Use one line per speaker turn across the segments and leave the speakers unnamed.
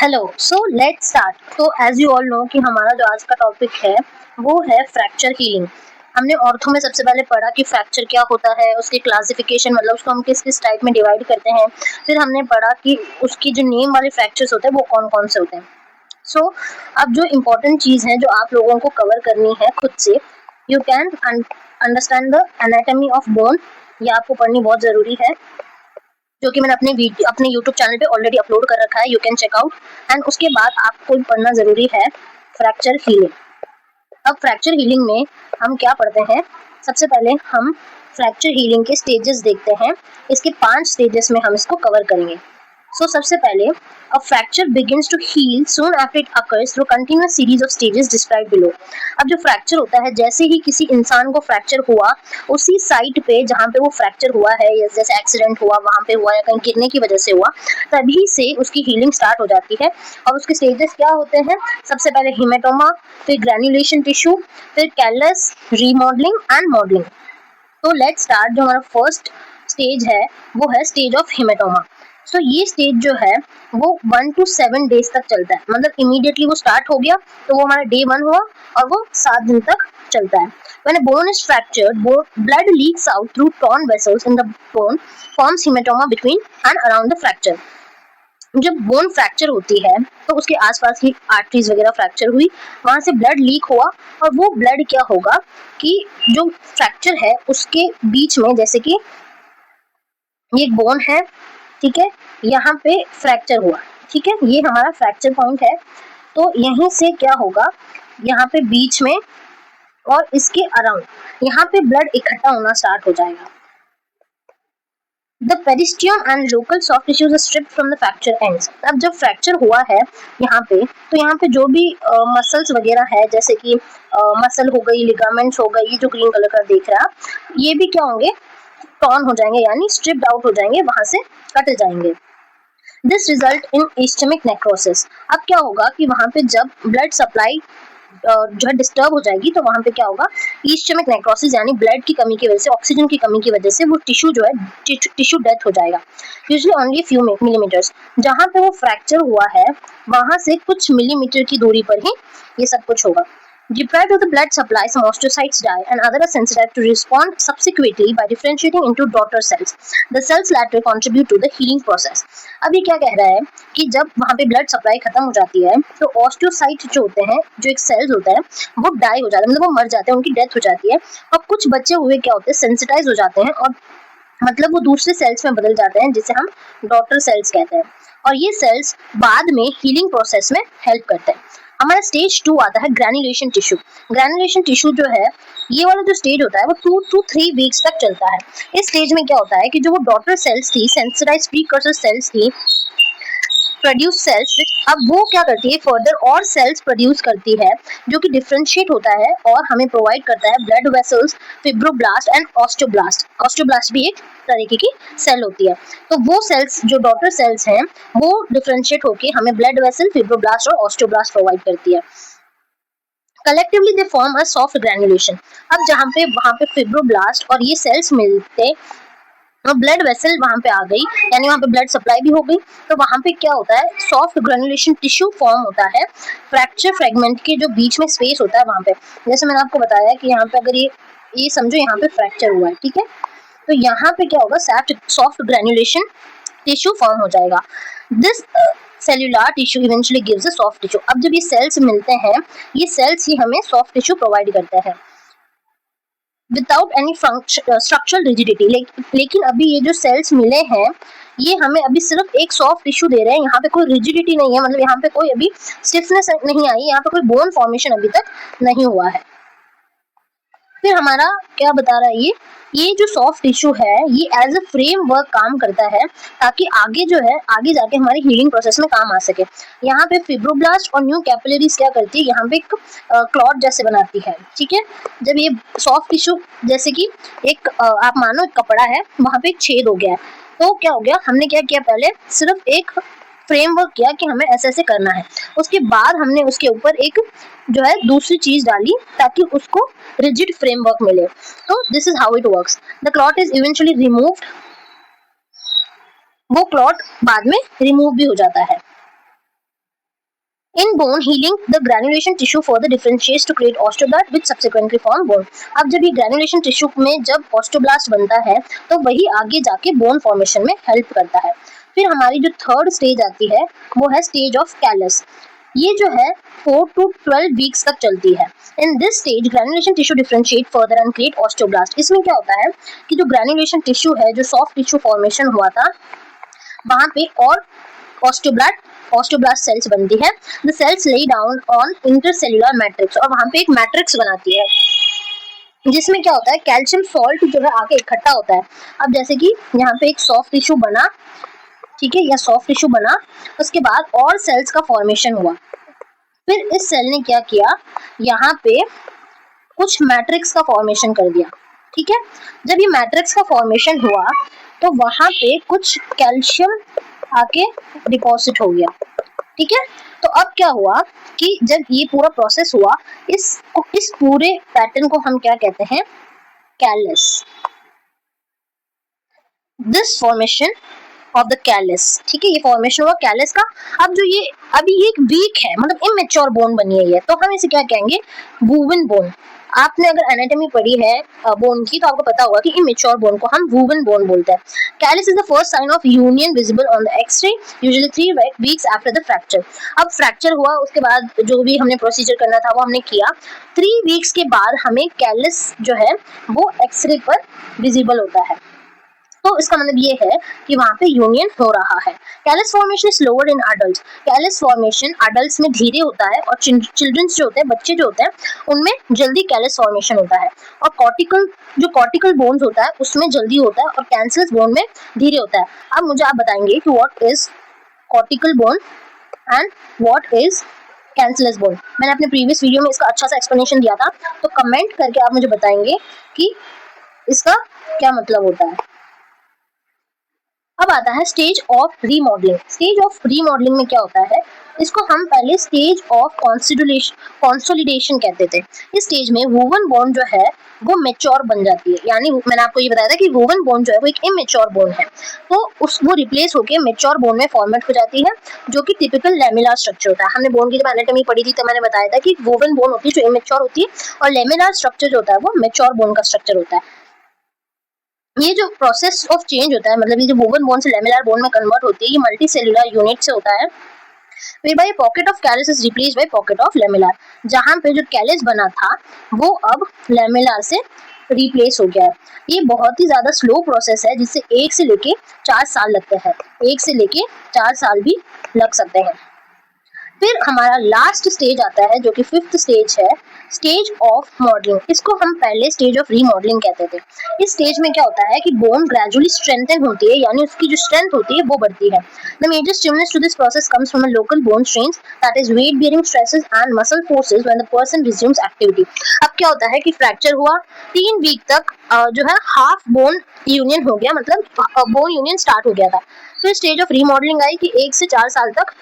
Hello, so let's start. तो as you all know कि हमारा जो आज का टॉपिक है वो है फ्रैक्चर हीलिंग। हमने ऑर्थो में सबसे पहले पढ़ा कि फ्रैक्चर क्या होता है, उसकी क्लासिफिकेशन मतलब उसको हम किस किस टाइप में डिवाइड करते हैं। फिर हमने पढ़ा कि उसकी जो नेम वाले फ्रैक्चर्स होते हैं वो कौन कौन से होते हैं। सो अब जो इम्पोर्टेंट चीज़ है जो आप लोगों को कवर करनी है खुद से, you can understand the anatomy of bone. ये आपको पढ़नी बहुत ज़रूरी है, जो कि मैंने अपने यूट्यूब चैनल पे ऑलरेडी अपलोड कर रखा है, you can check out. And उसके बाद आपको पढ़ना ज़रूरी है फ्रैक्चर हीलिंग। अब फ्रैक्चर हीलिंग में हम क्या पढ़ते हैं, सबसे पहले हम फ्रैक्चर हीलिंग के स्टेजेस देखते हैं। इसके 5 स्टेजेस में हम इसको कवर करेंगे। सो सबसे पहले a fracture begins to heal soon after it occurs through continuous series of stages described below. अब जो फ्रैक्चर होता है, जैसे ही किसी इंसान को फ्रैक्चर हुआ, उसी साइट पे जहाँ पे वो फ्रैक्चर हुआ है या जैसे एक्सीडेंट हुआ वहाँ पे हुआ या कहीं गिरने की वजह से हुआ, तभी से उसकी हीलिंग स्टार्ट हो जाती है। और उसके स्टेजेस क्या होते हैं, सबसे पहले हिमेटोमा, फिर ग्रैन्युलेशन टिश्यू, फिर कैलस, रीमॉडलिंग एंड मॉडलिंग। तो लेट्स स्टार्ट। जो हमारा फर्स्ट स्टेज है वो है स्टेज ऑफ हिमेटोमा। सो ये स्टेज जो है वो 1 to 7 डेज तक चलता है, मतलब इमीडिएटली वो स्टार्ट हो गया तो वो हमारा डे 1 हुआ और वो 7 दिन तक चलता है। When a bone is fractured, blood leaks out through torn vessels in the bone, forms hematoma between and around the fracture. जब बोन फ्रैक्चर होती है तो उसके आसपास की आर्टरीज वगैरह फ्रैक्चर हुई, वहां से ब्लड लीक हुआ और वो ब्लड क्या होगा कि जो फ्रैक्चर है उसके बीच में, जैसे कि ये एक बोन है, ठीक है, यहाँ पे फ्रैक्चर हुआ, ठीक है, ये हमारा फ्रैक्चर पॉइंट है। तो यहीं से क्या होगा, यहाँ पे बीच में और इसके अराउंड यहाँ पे ब्लड इकट्ठा होना स्टार्ट हो जाएगा। The peristeum and local soft tissues are stripped from the fracture ends. अब जब फ्रैक्चर हुआ है यहाँ पे, तो यहाँ पे जो भी मसल्स वगैरह है, जैसे कि मसल हो गई, लिगामेंट्स हो गई, ये जो ग्रीन कलर का देख रहा है, ये भी क्या होंगे, टॉर्न हो जाएंगे, यानी स्ट्रिप्ड आउट हो जाएंगे, वहां से कट जाएंगे। This result in ischaemic necrosis. अब क्या होगा कि वहां पे जब ब्लड सप्लाई जो है डिस्टर्ब हो जाएगी, तो वहां पे क्या होगा, इस्चेमिक नेक्रोसिस, यानी ब्लड की कमी की वजह से, ऑक्सीजन की कमी की वजह से वो टिश्यू जो है टिश्यू डेथ हो जाएगा, यूजुअली ओनली फ्यू मिलीमीटर्स। जहां पे वो फ्रैक्चर हुआ है वहां से कुछ मिलीमीटर की दूरी पर ही ये सब कुछ होगा। Deprived of the blood supply, some osteocytes die and others are sensitive to respond subsequently by differentiating into daughter cells. The cells later contribute to the healing process. अब ये क्या कह रहा है कि जब वहाँ पे ब्लड सप्लाई खत्म हो जाती है तो ऑस्टियोसाइट जो होते हैं, जो एक सेल्स होता है, वो डाई हो जाते हैं, मतलब वो मर जाते हैं, उनकी डेथ हो जाती है। और कुछ बचे हुए क्या होते हैं, सेंसिटाइज हो जाते हैं और मतलब वो दूसरे सेल्स में बदल जाते हैं, जिसे हम डॉटर सेल्स कहते हैं। और ये सेल्स बाद में हीलिंग प्रोसेस में हेल्प करते हैं। हमारा स्टेज 2 आता है ग्रैन्युलेशन टिश्यू। ग्रैन्युलेशन टिश्यू जो है, ये वाला जो स्टेज होता है वो 2 to 3 वीक्स तक चलता है। इस स्टेज में क्या होता है कि जो वो डॉटर सेल्स थी, सेंसिटाइज प्रीकर्सर सेल्स थी, प्रोड्यूस सेल्स, अब वो क्या करती है, फर्दर और सेल्स प्रोड्यूस करती है, जो कि डिफरेंशिएट होता है और हमें प्रोवाइड करता है blood vessels, fibroblast and osteoblast. Osteoblast भी एक तरीके की सेल होती है। तो वो सेल्स जो डॉटर सेल्स हैं वो डिफरेंशिएट होके हमें ब्लड वेसल, फिब्रोब्लास्ट और ऑस्टियोब्लास्ट प्रोवाइड करती है। Collectively they form a soft granulation. अब जहाँ पे वहाँ पे फिब्रोब्लास्ट और ये सेल्स मिलते और ब्लड वेसल वहां पे आ गई, यानी वहां पे ब्लड सप्लाई भी हो गई, तो वहां पे क्या होता है, सॉफ्ट ग्रेनुलेशन टिश्यू फॉर्म होता है। फ्रैक्चर फ्रेगमेंट के जो बीच में स्पेस होता है वहां पे, जैसे मैंने आपको बताया कि यहाँ पे अगर ये समझो यहाँ पे फ्रैक्चर हुआ है, ठीक है, तो यहाँ पे क्या होगा, सॉफ्ट ग्रेनुलेशन टिश्यू फॉर्म हो जाएगा। This cellular tissue eventually gives a soft tissue. अब जब ये सेल्स मिलते हैं, ये सेल्स ही हमें सॉफ्ट टिश्यू प्रोवाइड करते हैं विदाउट एनी स्ट्रक्चरल रिजिडिटी। लेकिन अभी ये जो सेल्स मिले हैं ये हमें अभी सिर्फ एक सॉफ्ट टिश्यू दे रहे हैं, यहाँ पे कोई रिजिडिटी नहीं है, मतलब यहाँ पे कोई अभी स्टिफनेस नहीं आई, यहाँ पे कोई बोन फॉर्मेशन अभी तक नहीं हुआ है। फिर हमारा क्या बता रहा है, ये जो सॉफ्ट टिश्यू है ये एज अ फ्रेमवर्क काम करता है, ताकि आगे जो है, आगे जाके हमारी हीलिंग प्रोसेस में काम आ सके। यहाँ पे फिब्रोब्लास्ट और न्यू कैपिलरीज क्या करती है, यहाँ पे एक क्लॉट जैसे बनाती है, ठीक है। जब ये सॉफ्ट टिश्यू, जैसे कि एक आप मानो एक कपड़ा है, वहां पे एक छेद हो गया है, तो क्या हो गया, हमने क्या किया, पहले सिर्फ एक फ्रेमवर्क किया कि हमें ऐसे ऐसे करना है, उसके बाद हमने उसके ऊपर एक जो है दूसरी चीज डाली ताकि उसको रिजिड फ्रेमवर्क मिले। तो this is how it works. The clot is eventually removed, वो क्लॉट बाद में रिमूव भी हो जाता है। In bone healing, the granulation tissue further differentiates to create osteoblasts which subsequently form bone. अब जब ये ग्रेनुलेशन टिश्यू में जब ऑस्टोब्लास्ट बनता है तो वही आगे जाके बोन फॉर्मेशन में हेल्प करता है। फिर हमारी जो थर्ड स्टेज आती है वो है स्टेज ऑफ कैलस। ये जो है 4 to 12 वीक्स तक चलती है। In this stage granulation tissue differentiate further and create osteoblast. इसमें क्या होता है कि जो ग्रेनुलेशन टिश्यू है, जो सॉफ्ट टिश्यू फॉर्मेशन हुआ था, वहां पे और ऑस्टियोब्लास्ट सेल्स बनती है। The cells lay down on intercellular matrix, और वहां पे एक मैट्रिक्स बनाती है जिसमें क्या होता है, कैल्शियम सॉल्ट जो है आके इकट्ठा होता है। अब जैसे कि यहाँ पे एक सॉफ्ट टिश्यू बना, ठीक है, या सॉफ्ट टिश्यू बना, उसके बाद और सेल्स का फॉर्मेशन हुआ। फिर इस सेल ने क्या किया, यहाँ पे कुछ मैट्रिक्स का फॉर्मेशन कर दिया, ठीक है। जब ये मैट्रिक्स का फॉर्मेशन हुआ तो वहां पे कुछ कैल्शियम आके डिपॉजिट हो गया, ठीक है। तो अब क्या हुआ कि जब ये पूरा प्रोसेस हुआ, इस पूरे पैटर्न को हम क्या कहते हैं, callus. This formation of the callus, ठीक है, ये फॉर्मेशन हुआ कैलस का। अब जो ये अभी ये एक वीक है, मतलब इमेच्योर बोन बनी है ये, तो हम इसे क्या कहेंगे, वूवन बोन। आपने अगर एनाटॉमी पढ़ी है बोन की तो आपको पता होगा कि इमेच्योर बोन को हम वूवन बोन बोलते हैं। Callus is the first sign of union visible on the X ray usually 3 weeks after the fracture. अब फ्रैक्चर हुआ, उसके बाद जो भी हमने प्रोसीजर करना था वो हमने किया। 3 वीक्स के बाद हमें कैलस जो है वो एक्सरे पर विजिबल होता है। तो इसका मतलब ये है कि वहां पे यूनियन हो रहा है। Callus formation is slower in adult. Callus formation adults में धीरे होता है और चिल्ड्रंस जो होते हैं, बच्चे जो होते हैं, उनमें जल्दी कैलस फॉर्मेशन होता है। और कॉर्टिकल बोन्स होता है उसमें जल्दी होता है और कैंसरस बोन में धीरे होता है। अब मुझे आप बताएंगे कि what is cortical bone and what is cancerous bone. मैंने अपने प्रीवियस वीडियो में इसका अच्छा सा एक्सप्लेनेशन दिया था, तो कमेंट करके आप मुझे बताएंगे कि इसका क्या मतलब होता है। अब आता है stage of remodelling. Stage of remodelling में क्या होता है, इसको हम पहले स्टेज ऑफ कंसोलिडेशन कहते थे। इस स्टेज में वूवन बोन जो है वो मेच्योर बन जाती है, यानी मैंने आपको ये बताया था कि वूवन बोन जो है वो एक इमेच्योर बोन है, तो वो रिप्लेस होकर मेच्योर बोन में फॉर्मेट हो जाती है, जो कि टिपिकल लेमिनार स्ट्रक्चर होता है। हमने बोन की जब एनाटॉमी पढ़ी थी तो मैंने बताया था कि वूवन बोन होती है जो इमेच्योर होती है और लेमिनार स्ट्रक्चर जो होता है वो मेच्योर बोन का स्ट्रक्चर होता है। ये जो प्रोसेस ऑफ चेंज होता है, मतलब ये जो वूवन बोन से लेमिनार बोन में कन्वर्ट होती है, ये मल्टी सेलुलर यूनिट से होता है। whereby pocket of callus is replaced by pocket of lamella। जहाँ पे जो कैलस बना था वो अब लेमिनार से रिप्लेस हो गया है। ये बहुत ही ज्यादा स्लो प्रोसेस है, जिससे 1 से लेके 4 साल लगते हैं। 1 से लेके 4 साल भी लग सकते हैं। फिर हमारा लास्ट स्टेज आता है जो कि 5th स्टेज है, स्टेज ऑफ मॉडलिंग। इसको हम पहले स्टेज ऑफ रीमॉडलिंग कहते थे। इस स्टेज में क्या होता है कि बोन ग्रेजुअली स्ट्रेंथन होती है, यानी उसकी जो स्ट्रेंथ होती है वो बढ़ती है। The major stimulus to this process comes from a local bone strains, that is weight bearing stresses and muscle forces when the person resumes activity. अब क्या होता है कि फ्रैक्चर हुआ, 3 वीक तक जो है हाफ बोन यूनियन हो गया, मतलब बोन यूनियन स्टार्ट हो गया था। फिर स्टेज ऑफ रीमॉडलिंग आई कि 1 से 4 साल तक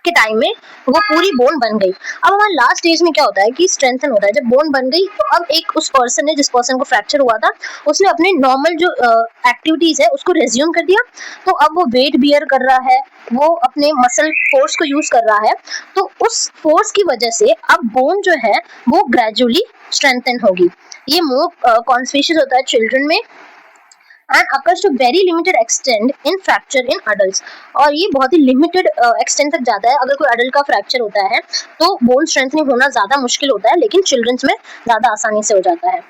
के टाइम में वो पूरी बोन बन गई। अब हमारा लास्ट स्टेज में क्या होता है कि स्ट्रेंथन होता है। जब बोन बन गई तो अब एक उस पर्सन ने, जिस पर्सन को फ्रैक्चर हुआ था, उसने अपने नॉर्मल जो एक्टिविटीज है उसको रेज्यूम कर दिया। तो अब वो वेट बियर कर रहा है, वो अपने मसल फोर्स को यूज कर रहा है, तो उस फोर्स की वजह से अब बोन जो है वो ग्रेजुअली स्ट्रेंथन होगी। ये मोर कॉन्स्पिशियस होता है चिल्ड्रन में and occurs to very limited extent in fracture in adults। और ये बहुत ही लिमिटेड एक्सटेंट तक जाता है। अगर कोई अडल्ट का फ्रैक्चर होता है तो बोन स्ट्रेंथनिंग होना ज्यादा मुश्किल होता है, लेकिन चिल्ड्रंस में ज्यादा आसानी से हो जाता है।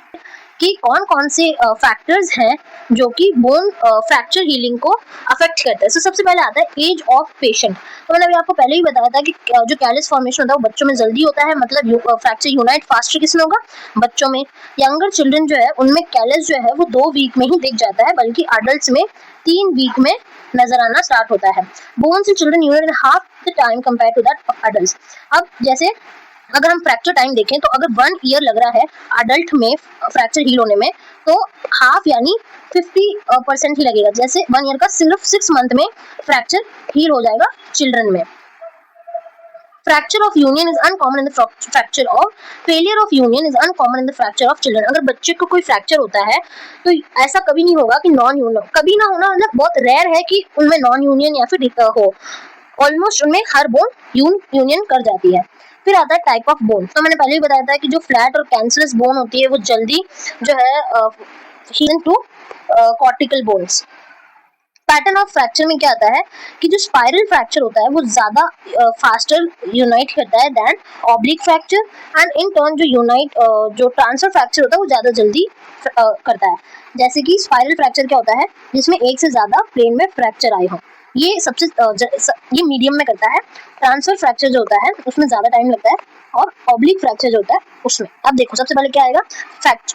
कि कौन कौन से फैक्टर्स हैं जो कि बोन फ्रैक्चर हीलिंग को अफेक्ट करते हैं। तो सबसे पहले आता है एज ऑफ पेशेंट। तो मैंने अभी आपको पहले ही बताया था कि जो कैलस फॉर्मेशन होता है वो बच्चों में जल्दी होता है, मतलब फ्रैक्चर यूनाइट फास्टर किसमें होगा, बच्चों में। यंगर चिल्ड्रन जो है उनमें कैलस जो है वो 2 वीक में ही दिख जाता है, बल्कि अडल्ट में 3 वीक में नजर आना स्टार्ट होता है। Bones in children unite in half the time compare to that of adult. अब जैसे अगर हम फ्रैक्चर टाइम देखें तो अगर 1 ईयर लग रहा है अडल्ट में फ्रैक्चर हील होने में, तो हाफ यानी 50% ही लगेगा। जैसे 1 ईयर का सिर्फ 6 मंथ में फ्रैक्चर हील हो जाएगा चिल्ड्रन में। Fracture of union is uncommon in the fracture of failure of union is uncommon in the fracture of children. अगर बच्चे को कोई फ्रैक्चर होता है तो ऐसा कभी नहीं होगा कि नॉन यूनियन, कभी ना होना, मतलब बहुत रेयर है कि उनमें नॉन यूनियन या फिर हो। ऑलमोस्ट उनमें हर बोन यूनियन कर जाती है। फिर आता है टाइप ऑफ बोन। तो मैंने पहले ही बताया था कि जो फ्लैट और कैंसरस बोन होती है वो जल्दी जो है heal to cortical bones. Pattern of fracture में क्या आता है कि जो स्पाइरल फ्रैक्चर होता है वो ज्यादा फास्टर यूनाइट करता है then oblique fracture, and in turn जो ट्रांसफर फ्रैक्चर होता है वो ज्यादा जल्दी करता है। जैसे कि स्पाइरल फ्रैक्चर क्या होता है जिसमें एक से ज्यादा प्लेन में फ्रैक्चर आए हों, ये सबसे ये मीडियम में करता है। ट्रांसफर फ्रैक्चर जो होता है उसमें ज्यादा टाइम लगता है, और ऑब्लिक फ्रैक्चर जो होता है उसमें। अब देखो सबसे पहले क्या आएगा,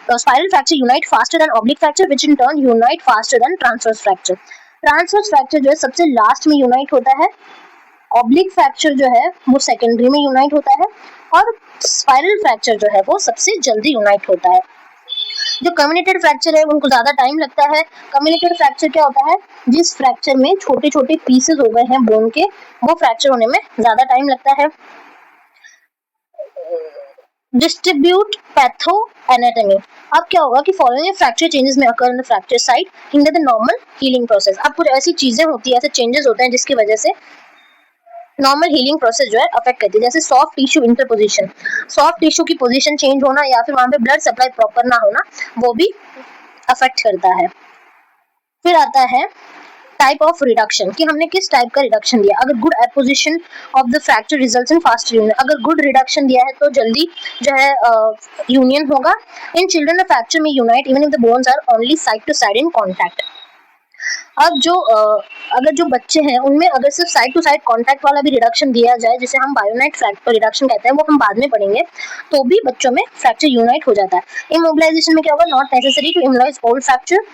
spiral fracture unite faster than oblique fracture which in turn unite faster than transverse fracture. Transverse fracture जो है सबसे लास्ट में यूनाइट होता है, ऑब्लिक फ्रैक्चर जो है वो सेकेंडरी में यूनाइट होता है, और स्पाइरल फ्रैक्चर जो है वो सबसे जल्दी यूनाइट होता है। जो कम्युनिकेटेड फ्रैक्चर है उनको ज्यादा टाइम लगता है। कम्युनिकेटेड फ्रैक्चर क्या होता है, जिस फ्रैक्चर में छोटे छोटे पीसेस हो गए हैं बोन के, वो फ्रैक्चर होने में ज्यादा टाइम लगता है। Distribute patho anatomy. अब क्या होगा कि फॉलोइंग फ्रैक्चर चेंजेस में occur in the fracture site hinder the normal healing process. अब कुछ ऐसी चीजें होती है, ऐसे चेंजेस होते हैं जिसकी वजह से नॉर्मल हीलिंग प्रोसेस जो है अफेक्ट करती है। जैसे soft tissue interposition, soft tissue की पोजीशन चेंज होना या फिर वहां पे ब्लड सप्लाई प्रॉपर ना होना, वो भी अफेक्ट करता है। फिर आता है टाइप ऑफ रिडक्शन, कि हमने किस टाइप का रिडक्शन दिया। अगर good apposition of the fracture results in fast union, अगर गुड रिडक्शन दिया है तो जल्दी जो है यूनियन होगा। इन चिल्ड्रन द फ्रैक्चर में unite even if the bones are only side to side in contact. अब जो अगर जो बच्चे हैं उनमें अगर सिर्फ साइड टू साइड कांटेक्ट वाला भी रिडक्शन दिया जाए, जिसे हम बायोनाइट फ्रैक्चर रिडक्शन कहते हैं, वो हम बाद में पढ़ेंगे, तो भी बच्चों में फ्रैक्चर यूनाइट हो जाता है। इमोबिलाइजेशन में क्या होगा, not necessary to immobilize old fracture.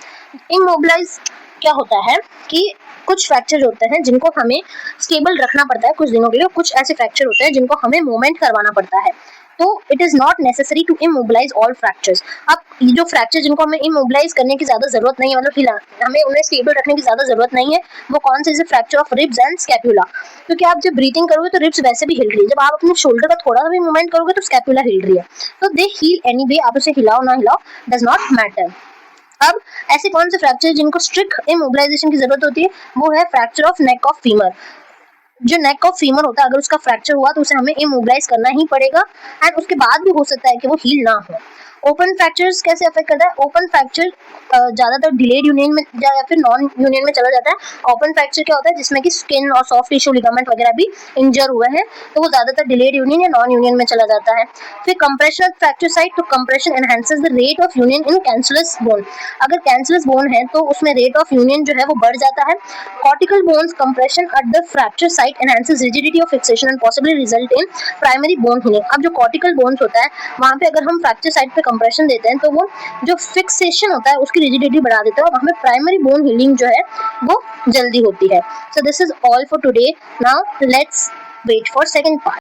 Immobilize क्या होता है कि कुछ फ्रैक्चर होते हैं जिनको हमें स्टेबल रखना पड़ता है कुछ दिनों के लिए, कुछ ऐसे फ्रैक्चर होते हैं जिनको हमें मूवमेंट करवाना पड़ता है, तो it is not necessary to immobilize all fractures. अब ये जो फ्रैक्चर जिनको हमें इमोबिलाइज करने की ज्यादा जरूरत नहीं है, मतलब हमें उन्हें स्टेबल रखने की ज्यादा जरूरत नहीं है, वो कौन से, fracture of ribs and scapula. क्योंकि आप जब ब्रीथिंग करोगे तो रिब्स वैसे भी हिल रही है, जब आप अपने शोल्डर का थोड़ा सा भी मूवमेंट करोगे तो स्कैपुला हिल रही है, तो दे हील एनीवे, आप उसे हिलाओ ना हिलाओ डज नॉट मैटर। अब ऐसे कौन से फ्रैक्चर जिनको स्ट्रिक्ट इमोबिलाइजेशन की जरूरत होती है, वो है fracture of neck of femur. जो नेक ऑफ फीमर होता है अगर उसका फ्रैक्चर हुआ तो उसे हमें इमोबिलाइज करना ही पड़ेगा, एंड उसके बाद भी हो सकता है कि वो हील ना हो। ओपन फ्रैक्चर्स कैसे अफेक्ट करता है, ओपन फ्रैक्चर ज्यादातर डिलेड यूनियन में या फिर नॉन यूनियन में चला जाता है। ओपन फ्रैक्चर क्या होता है, जिसमें कि स्किन और सॉफ्ट टिश्यू लिगामेंट वगैरह भी इंजर हुए हैं, तो वो ज्यादातर डिलेड यूनियन या नॉन यूनियन में चला जाता है। फिर कंप्रेशन ऑफ फ्रैक्चर साइट, तो compression enhances the rate of union in cancerous bone. अगर कैंसरस बोन है तो उसमें रेट ऑफ यूनियन जो है वो बढ़ जाता है। Cortical bones compression at the fracture site enhances rigidity of fixation and possibly result in primary bone healing. अब जो कॉर्टिकल बोन्स होता है वहां पे अगर हम फ्रैक्चर साइट पे कंप्रेशन देते हैं तो वो जो फिक्सेशन होता है उसकी रिजिडिटी बढ़ा देता है, और हमें प्राइमरी बोन हीलिंग जो है वो जल्दी होती है। So this is all for today, now let's wait for second part.